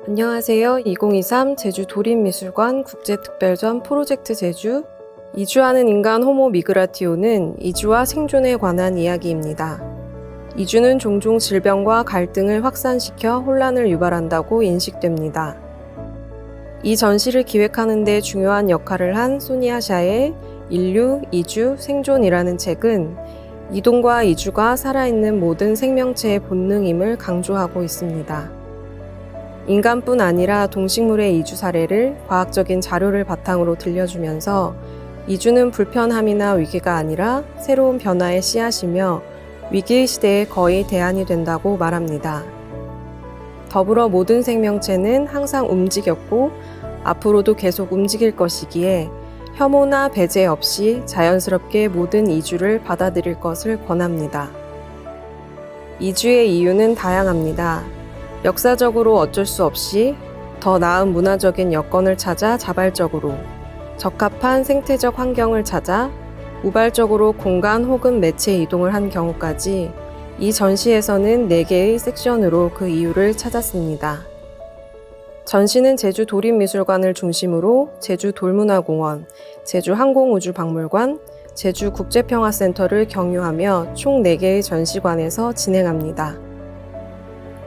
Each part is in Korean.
안녕하세요. 2023 제주 도립미술관 국제특별전 프로젝트 제주 이주하는 인간 호모 미그라티오는 이주와 생존에 관한 이야기입니다. 이주는 종종 질병과 갈등을 확산시켜 혼란을 유발한다고 인식됩니다. 이 전시를 기획하는 데 중요한 역할을 한 소니아 샤의 인류, 이주, 생존이라는 책은 이동과 이주가 살아있는 모든 생명체의 본능임을 강조하고 있습니다. 인간뿐 아니라 동식물의 이주 사례를 과학적인 자료를 바탕으로 들려주면서 이주는 불편함이나 위기가 아니라 새로운 변화의 씨앗이며 위기의 시대에 거의 대안이 된다고 말합니다. 더불어 모든 생명체는 항상 움직였고 앞으로도 계속 움직일 것이기에 혐오나 배제 없이 자연스럽게 모든 이주를 받아들일 것을 권합니다. 이주의 이유는 다양합니다. 역사적으로 어쩔 수 없이 더 나은 문화적인 여건을 찾아 자발적으로, 적합한 생태적 환경을 찾아 우발적으로 공간 혹은 매체 이동을 한 경우까지 이 전시에서는 4개의 섹션으로 그 이유를 찾았습니다. 전시는 제주 도립미술관을 중심으로 제주 돌문화공원, 제주 항공우주박물관, 제주 국제평화센터를 경유하며 총 4개의 전시관에서 진행합니다.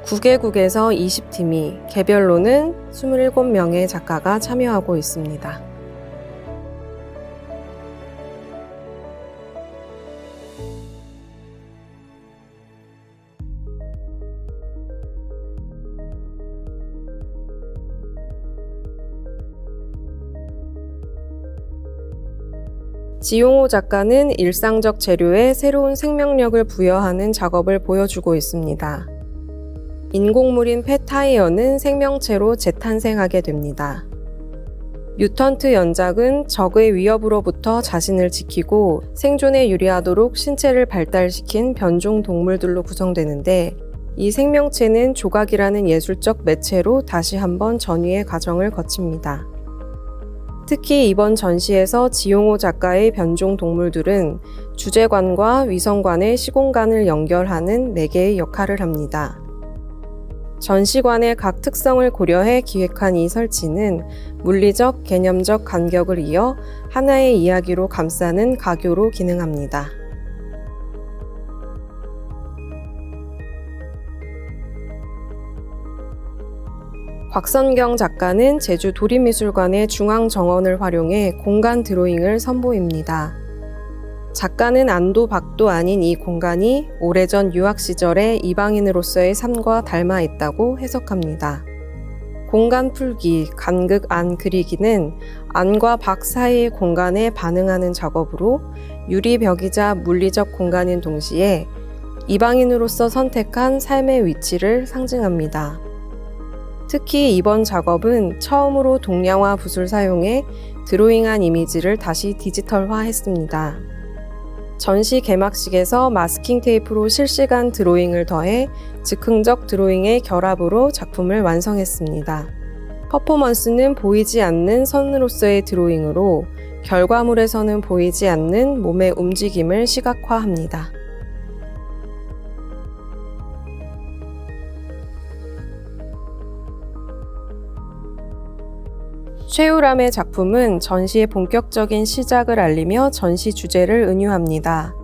9개국에서 20팀이 개별로는 27명의 작가가 참여하고 있습니다. 지용호 작가는 일상적 재료에 새로운 생명력을 부여하는 작업을 보여주고 있습니다. 인공물인 펫타이어는 생명체로 재탄생하게 됩니다. 뮤턴트 연작은 적의 위협으로부터 자신을 지키고 생존에 유리하도록 신체를 발달시킨 변종 동물들로 구성되는데 이 생명체는 조각이라는 예술적 매체로 다시 한번 전위의 과정을 거칩니다. 특히 이번 전시에서 지용호 작가의 변종 동물들은 주제관과 위성관의 시공간을 연결하는 4개의 역할을 합니다. 전시관의 각 특성을 고려해 기획한 이 설치는 물리적, 개념적 간격을 이어 하나의 이야기로 감싸는 가교로 기능합니다. 곽선경 작가는 제주 도립미술관의 중앙 정원을 활용해 공간 드로잉을 선보입니다. 작가는 안도 박도 아닌 이 공간이 오래전 유학 시절의 이방인으로서의 삶과 닮아 있다고 해석합니다. 공간 풀기, 간극 안 그리기는 안과 박 사이의 공간에 반응하는 작업으로 유리벽이자 물리적 공간인 동시에 이방인으로서 선택한 삶의 위치를 상징합니다. 특히 이번 작업은 처음으로 동양화 붓을 사용해 드로잉한 이미지를 다시 디지털화했습니다. 전시 개막식에서 마스킹 테이프로 실시간 드로잉을 더해 즉흥적 드로잉의 결합으로 작품을 완성했습니다. 퍼포먼스는 보이지 않는 선으로서의 드로잉으로 결과물에서는 보이지 않는 몸의 움직임을 시각화합니다. 최우람의 작품은 전시의 본격적인 시작을 알리며 전시 주제를 은유합니다.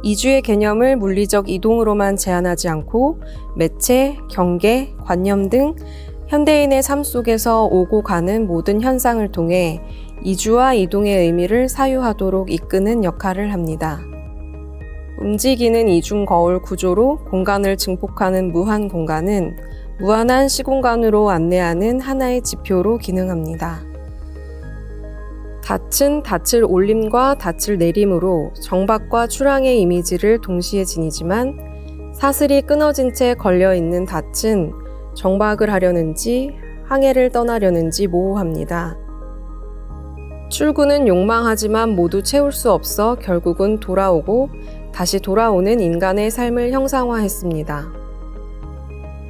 이주의 개념을 물리적 이동으로만 제한하지 않고 매체, 경계, 관념 등 현대인의 삶 속에서 오고 가는 모든 현상을 통해 이주와 이동의 의미를 사유하도록 이끄는 역할을 합니다. 움직이는 이중 거울 구조로 공간을 증폭하는 무한 공간은 무한한 시공간으로 안내하는 하나의 지표로 기능합니다. 닻은 닻을 올림과 닻을 내림으로 정박과 출항의 이미지를 동시에 지니지만 사슬이 끊어진 채 걸려있는 닻은 정박을 하려는지 항해를 떠나려는지 모호합니다. 출구는 욕망하지만 모두 채울 수 없어 결국은 돌아오고 다시 돌아오는 인간의 삶을 형상화했습니다.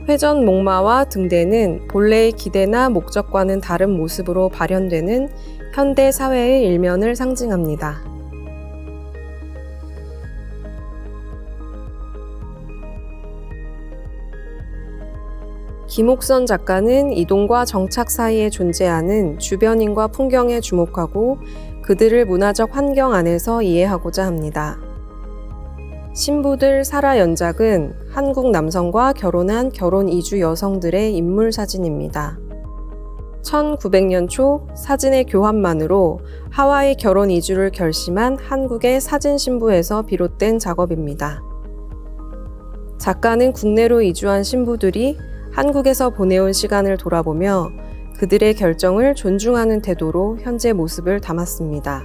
회전 목마와 등대는 본래의 기대나 목적과는 다른 모습으로 발현되는 현대 사회의 일면을 상징합니다. 김옥선 작가는 이동과 정착 사이에 존재하는 주변인과 풍경에 주목하고 그들을 문화적 환경 안에서 이해하고자 합니다. 신부들 사라 연작은 한국 남성과 결혼한 결혼 이주 여성들의 인물 사진입니다. 1900년 초 사진의 교환만으로 하와이 결혼 이주를 결심한 한국의 사진 신부에서 비롯된 작업입니다. 작가는 국내로 이주한 신부들이 한국에서 보내온 시간을 돌아보며 그들의 결정을 존중하는 태도로 현재 모습을 담았습니다.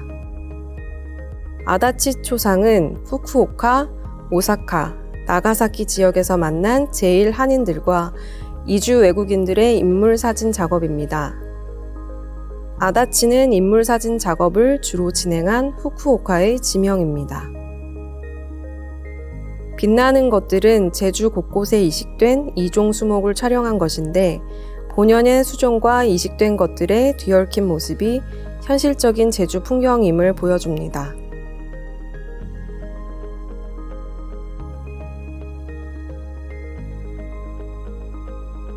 아다치 초상은 후쿠오카, 오사카, 나가사키 지역에서 만난 제1 한인들과 이주 외국인들의 인물 사진 작업입니다. 아다치는 인물 사진 작업을 주로 진행한 후쿠오카의 지명입니다. 빛나는 것들은 제주 곳곳에 이식된 이종 수목을 촬영한 것인데 본연의 수종과 이식된 것들의 뒤얽힌 모습이 현실적인 제주 풍경임을 보여줍니다.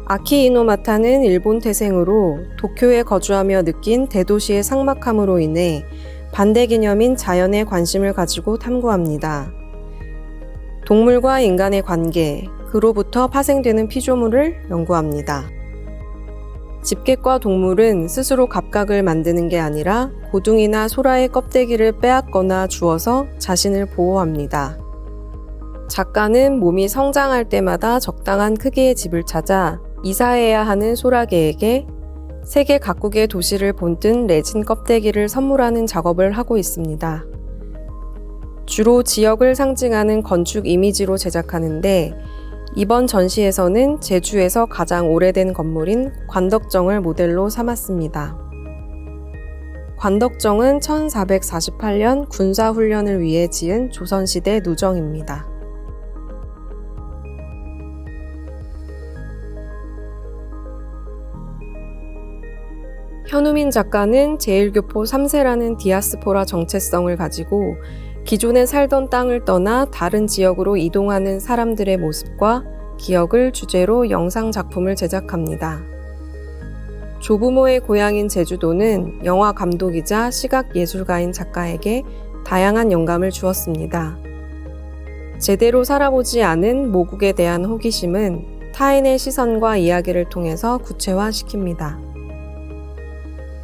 아키 이노마타는 일본 태생으로 도쿄에 거주하며 느낀 대도시의 삭막함으로 인해 반대 개념인 자연에 관심을 가지고 탐구합니다. 동물과 인간의 관계, 그로부터 파생되는 피조물을 연구합니다. 집게과 동물은 스스로 갑각을 만드는 게 아니라 고둥이나 소라의 껍데기를 빼앗거나 주워서 자신을 보호합니다. 작가는 몸이 성장할 때마다 적당한 크기의 집을 찾아 이사해야 하는 소라게에게 세계 각국의 도시를 본뜬 레진 껍데기를 선물하는 작업을 하고 있습니다. 주로 지역을 상징하는 건축 이미지로 제작하는데 이번 전시에서는 제주에서 가장 오래된 건물인 관덕정을 모델로 삼았습니다. 관덕정은 1448년 군사훈련을 위해 지은 조선시대 누정입니다. 현우민 작가는 제1교포 3세라는 디아스포라 정체성을 가지고 기존에 살던 땅을 떠나 다른 지역으로 이동하는 사람들의 모습과 기억을 주제로 영상 작품을 제작합니다. 조부모의 고향인 제주도는 영화 감독이자 시각예술가인 작가에게 다양한 영감을 주었습니다. 제대로 살아보지 않은 모국에 대한 호기심은 타인의 시선과 이야기를 통해서 구체화시킵니다.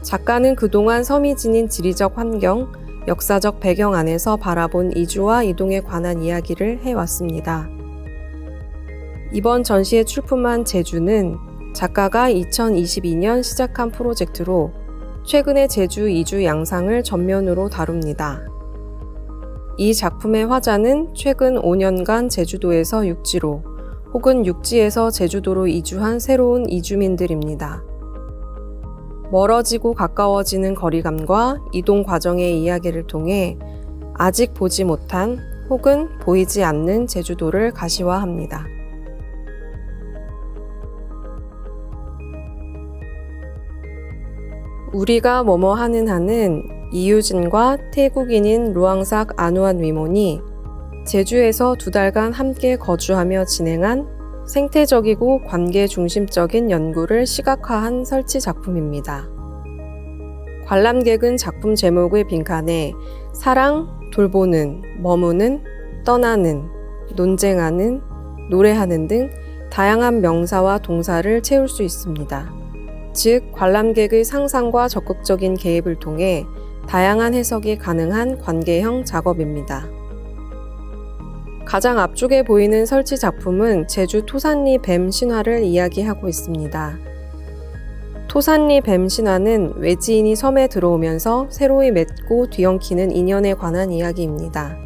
작가는 그동안 섬이 지닌 지리적 환경, 역사적 배경 안에서 바라본 이주와 이동에 관한 이야기를 해왔습니다. 이번 전시에 출품한 제주는 작가가 2022년 시작한 프로젝트로 최근의 제주 이주 양상을 전면으로 다룹니다. 이 작품의 화자는 최근 5년간 제주도에서 육지로 혹은 육지에서 제주도로 이주한 새로운 이주민들입니다. 멀어지고 가까워지는 거리감과 이동 과정의 이야기를 통해 아직 보지 못한 혹은 보이지 않는 제주도를 가시화합니다. 우리가 뭐뭐 하는 한은 이유진과 태국인인 루앙삭 아누안 위몬이 제주에서 2달간 함께 거주하며 진행한 생태적이고 관계 중심적인 연구를 시각화한 설치 작품입니다. 관람객은 작품 제목의 빈칸에 사랑, 돌보는, 머무는, 떠나는, 논쟁하는, 노래하는 등 다양한 명사와 동사를 채울 수 있습니다. 즉, 관람객의 상상과 적극적인 개입을 통해 다양한 해석이 가능한 관계형 작업입니다. 가장 앞쪽에 보이는 설치 작품은 제주 토산리 뱀 신화를 이야기하고 있습니다. 토산리 뱀 신화는 외지인이 섬에 들어오면서 새로이 맺고 뒤엉키는 인연에 관한 이야기입니다.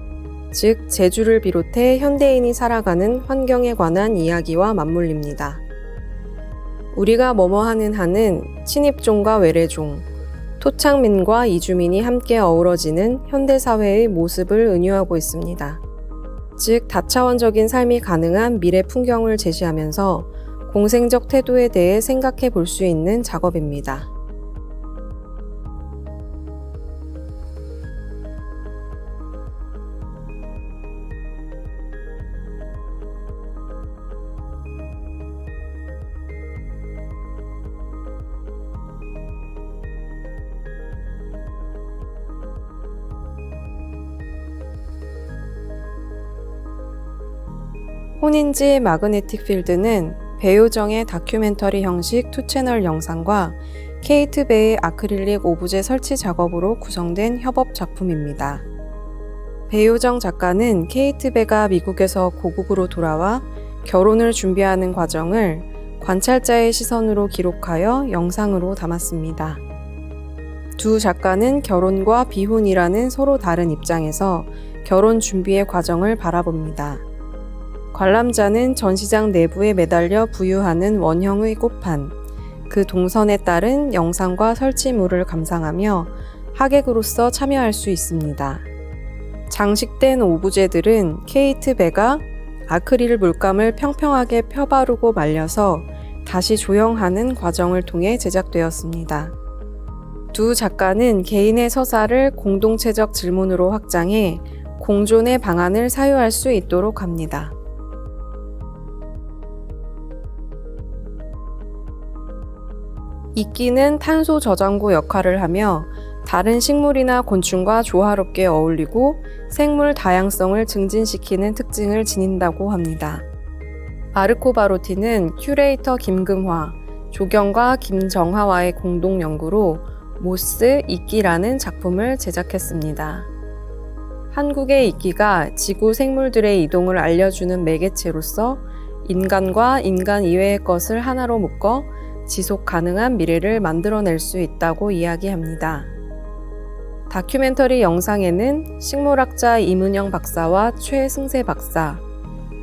즉, 제주를 비롯해 현대인이 살아가는 환경에 관한 이야기와 맞물립니다. 우리가 뭐뭐 하는 한은 친입종과 외래종, 토착민과 이주민이 함께 어우러지는 현대사회의 모습을 은유하고 있습니다. 즉, 다차원적인 삶이 가능한 미래 풍경을 제시하면서 공생적 태도에 대해 생각해 볼 수 있는 작업입니다. 혼인지 마그네틱 필드는 배요정의 다큐멘터리 형식 2채널 영상과 케이트 베의 아크릴릭 오브제 설치 작업으로 구성된 협업 작품입니다. 배요정 작가는 케이트 베가 미국에서 고국으로 돌아와 결혼을 준비하는 과정을 관찰자의 시선으로 기록하여 영상으로 담았습니다. 두 작가는 결혼과 비혼이라는 서로 다른 입장에서 결혼 준비의 과정을 바라봅니다. 관람자는 전시장 내부에 매달려 부유하는 원형의 꽃판, 그 동선에 따른 영상과 설치물을 감상하며 하객으로서 참여할 수 있습니다. 장식된 오브제들은 케이트 베가 아크릴 물감을 평평하게 펴바르고 말려서 다시 조형하는 과정을 통해 제작되었습니다. 두 작가는 개인의 서사를 공동체적 질문으로 확장해 공존의 방안을 사유할 수 있도록 합니다. 이끼는 탄소 저장고 역할을 하며 다른 식물이나 곤충과 조화롭게 어울리고 생물 다양성을 증진시키는 특징을 지닌다고 합니다. 마르코 바로티는 큐레이터 김금화, 조경과 김정하와의 공동 연구로 모스 이끼라는 작품을 제작했습니다. 한국의 이끼가 지구 생물들의 이동을 알려주는 매개체로서 인간과 인간 이외의 것을 하나로 묶어 지속 가능한 미래를 만들어낼 수 있다고 이야기합니다. 다큐멘터리 영상에는 식물학자 이문영 박사와 최승세 박사,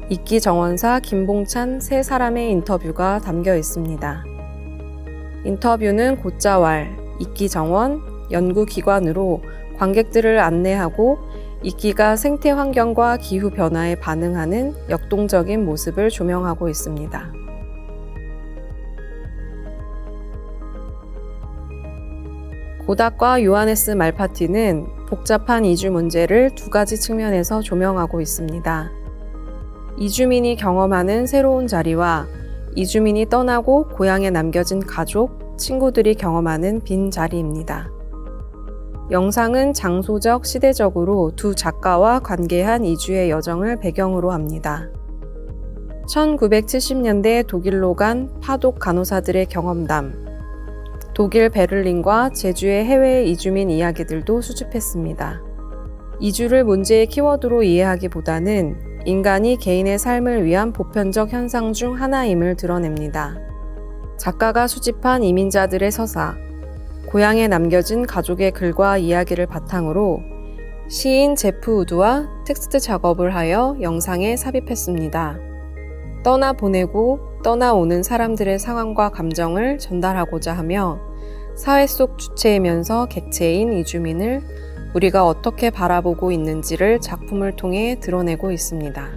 이끼 정원사 김봉찬 세 사람의 인터뷰가 담겨 있습니다. 인터뷰는 곶자왈, 이끼 정원, 연구기관으로 관객들을 안내하고 이끼가 생태 환경과 기후 변화에 반응하는 역동적인 모습을 조명하고 있습니다. 고닥과 요하네스 말파티는 복잡한 이주 문제를 두 가지 측면에서 조명하고 있습니다. 이주민이 경험하는 새로운 자리와 이주민이 떠나고 고향에 남겨진 가족, 친구들이 경험하는 빈 자리입니다. 영상은 장소적, 시대적으로 두 작가와 관계한 이주의 여정을 배경으로 합니다. 1970년대 독일로 간 파독 간호사들의 경험담, 독일 베를린과 제주의 해외 이주민 이야기들도 수집했습니다. 이주를 문제의 키워드로 이해하기보다는 인간이 개인의 삶을 위한 보편적 현상 중 하나임을 드러냅니다. 작가가 수집한 이민자들의 서사, 고향에 남겨진 가족의 글과 이야기를 바탕으로 시인 제프 우드와 텍스트 작업을 하여 영상에 삽입했습니다. 떠나보내고 떠나오는 사람들의 상황과 감정을 전달하고자 하며 사회 속 주체이면서 객체인 이주민을 우리가 어떻게 바라보고 있는지를 작품을 통해 드러내고 있습니다.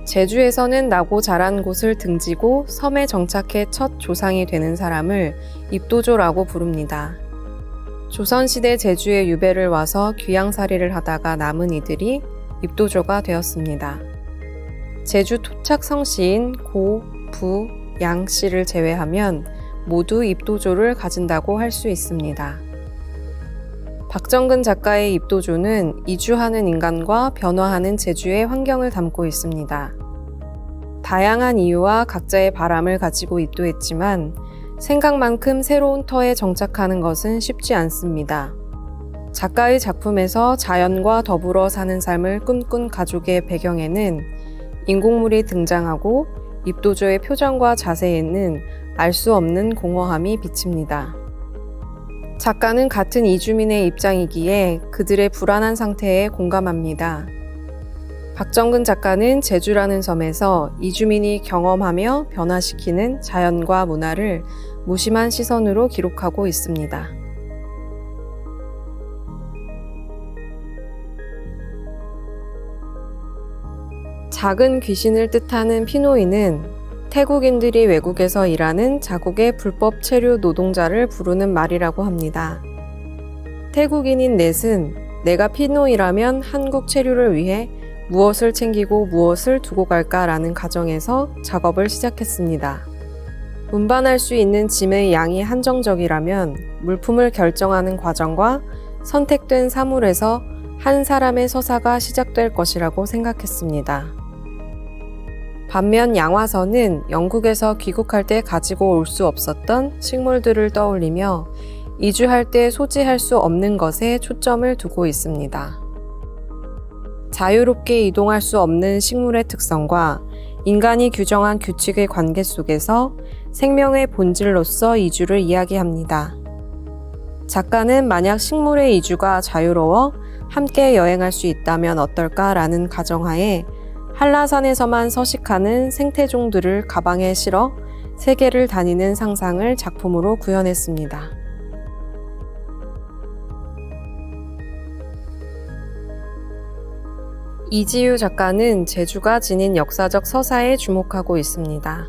제주에서는 나고 자란 곳을 등지고 섬에 정착해 첫 조상이 되는 사람을 입도조라고 부릅니다. 조선시대 제주에 유배를 와서 귀양살이를 하다가 남은 이들이 입도조가 되었습니다. 제주 토착 성씨인 고, 부, 양 씨를 제외하면 모두 입도조를 가진다고 할 수 있습니다. 박정근 작가의 입도조는 이주하는 인간과 변화하는 제주의 환경을 담고 있습니다. 다양한 이유와 각자의 바람을 가지고 입도했지만 생각만큼 새로운 터에 정착하는 것은 쉽지 않습니다. 작가의 작품에서 자연과 더불어 사는 삶을 꿈꾼 가족의 배경에는 인공물이 등장하고 입도조의 표정과 자세에는 알 수 없는 공허함이 비칩니다. 작가는 같은 이주민의 입장이기에 그들의 불안한 상태에 공감합니다. 박정근 작가는 제주라는 섬에서 이주민이 경험하며 변화시키는 자연과 문화를 무심한 시선으로 기록하고 있습니다. 작은 귀신을 뜻하는 피노이는 태국인들이 외국에서 일하는 자국의 불법 체류 노동자를 부르는 말이라고 합니다. 태국인인 넷은 내가 피노이라면 한국 체류를 위해 무엇을 챙기고 무엇을 두고 갈까라는 가정에서 작업을 시작했습니다. 운반할 수 있는 짐의 양이 한정적이라면 물품을 결정하는 과정과 선택된 사물에서 한 사람의 서사가 시작될 것이라고 생각했습니다. 반면 양화선은 영국에서 귀국할 때 가지고 올 수 없었던 식물들을 떠올리며 이주할 때 소지할 수 없는 것에 초점을 두고 있습니다. 자유롭게 이동할 수 없는 식물의 특성과 인간이 규정한 규칙의 관계 속에서 생명의 본질로서 이주를 이야기합니다. 작가는 만약 식물의 이주가 자유로워 함께 여행할 수 있다면 어떨까라는 가정하에 한라산에서만 서식하는 생태종들을 가방에 실어 세계를 다니는 상상을 작품으로 구현했습니다. 이지유 작가는 제주가 지닌 역사적 서사에 주목하고 있습니다.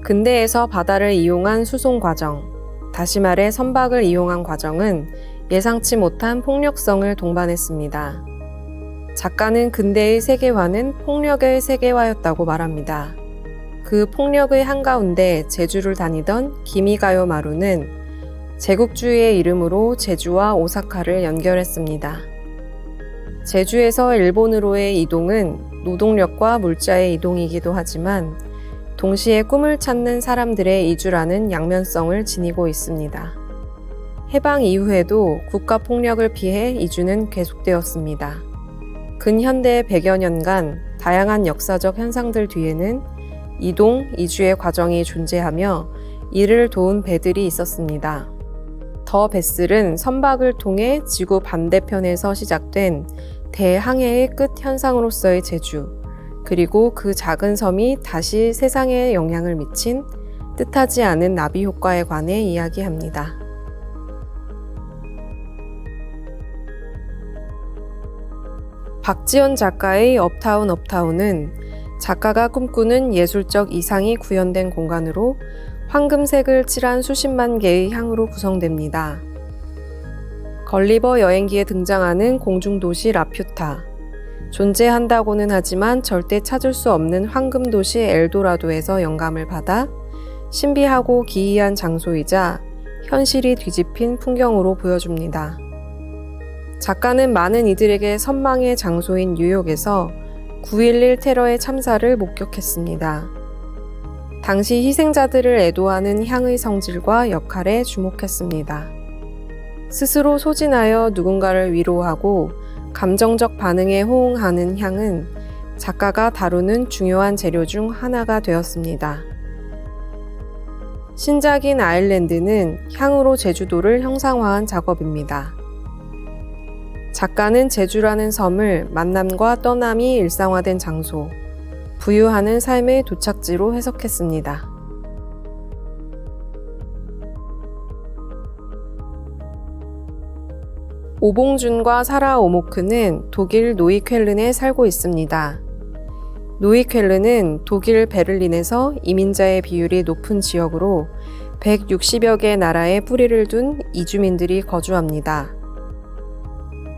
근대에서 바다를 이용한 수송 과정, 다시 말해 선박을 이용한 과정은 예상치 못한 폭력성을 동반했습니다. 작가는 근대의 세계화는 폭력의 세계화였다고 말합니다. 그 폭력의 한가운데 제주를 다니던 기미가요 마루는 제국주의의 이름으로 제주와 오사카를 연결했습니다. 제주에서 일본으로의 이동은 노동력과 물자의 이동이기도 하지만 동시에 꿈을 찾는 사람들의 이주라는 양면성을 지니고 있습니다. 해방 이후에도 국가 폭력을 피해 이주는 계속되었습니다. 근현대 100여 년간 다양한 역사적 현상들 뒤에는 이동, 이주의 과정이 존재하며 이를 도운 배들이 있었습니다. 더 베슬은 선박을 통해 지구 반대편에서 시작된 대항해의 끝 현상으로서의 제주, 그리고 그 작은 섬이 다시 세상에 영향을 미친 뜻하지 않은 나비 효과에 관해 이야기합니다. 박지연 작가의 업타운은 작가가 꿈꾸는 예술적 이상이 구현된 공간으로 황금색을 칠한 수십만 개의 향으로 구성됩니다. 걸리버 여행기에 등장하는 공중도시 라퓨타, 존재한다고는 하지만 절대 찾을 수 없는 황금도시 엘도라도에서 영감을 받아 신비하고 기이한 장소이자 현실이 뒤집힌 풍경으로 보여줍니다. 작가는 많은 이들에게 선망의 장소인 뉴욕에서 9.11 테러의 참사를 목격했습니다. 당시 희생자들을 애도하는 향의 성질과 역할에 주목했습니다. 스스로 소진하여 누군가를 위로하고 감정적 반응에 호응하는 향은 작가가 다루는 중요한 재료 중 하나가 되었습니다. 신작인 아일랜드는 향으로 제주도를 형상화한 작업입니다. 작가는 제주라는 섬을 만남과 떠남이 일상화된 장소, 부유하는 삶의 도착지로 해석했습니다. 오봉준과 사라 오모크는 독일 노이쾰른에 살고 있습니다. 노이쾰른은 독일 베를린에서 이민자의 비율이 높은 지역으로 160여 개 나라에 뿌리를 둔 이주민들이 거주합니다.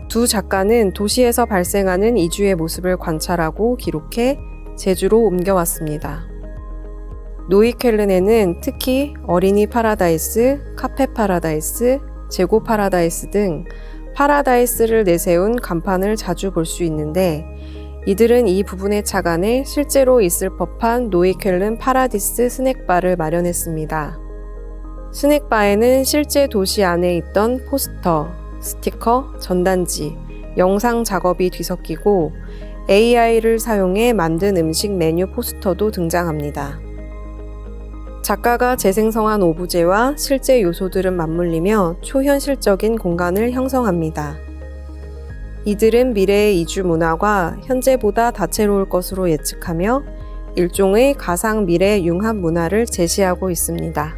두 작가는 도시에서 발생하는 이주의 모습을 관찰하고 기록해 제주로 옮겨왔습니다. 노이쾰른에는 특히 어린이 파라다이스, 카페 파라다이스, 재고 파라다이스 등 파라다이스를 내세운 간판을 자주 볼 수 있는데 이들은 이 부분의 착안에 실제로 있을 법한 노이쾰른 파라디스 스낵바를 마련했습니다. 스낵바에는 실제 도시 안에 있던 포스터, 스티커, 전단지, 영상 작업이 뒤섞이고 AI를 사용해 만든 음식 메뉴 포스터도 등장합니다. 작가가 재생성한 오브제와 실제 요소들은 맞물리며 초현실적인 공간을 형성합니다. 이들은 미래의 이주 문화가 현재보다 다채로울 것으로 예측하며 일종의 가상 미래 융합 문화를 제시하고 있습니다.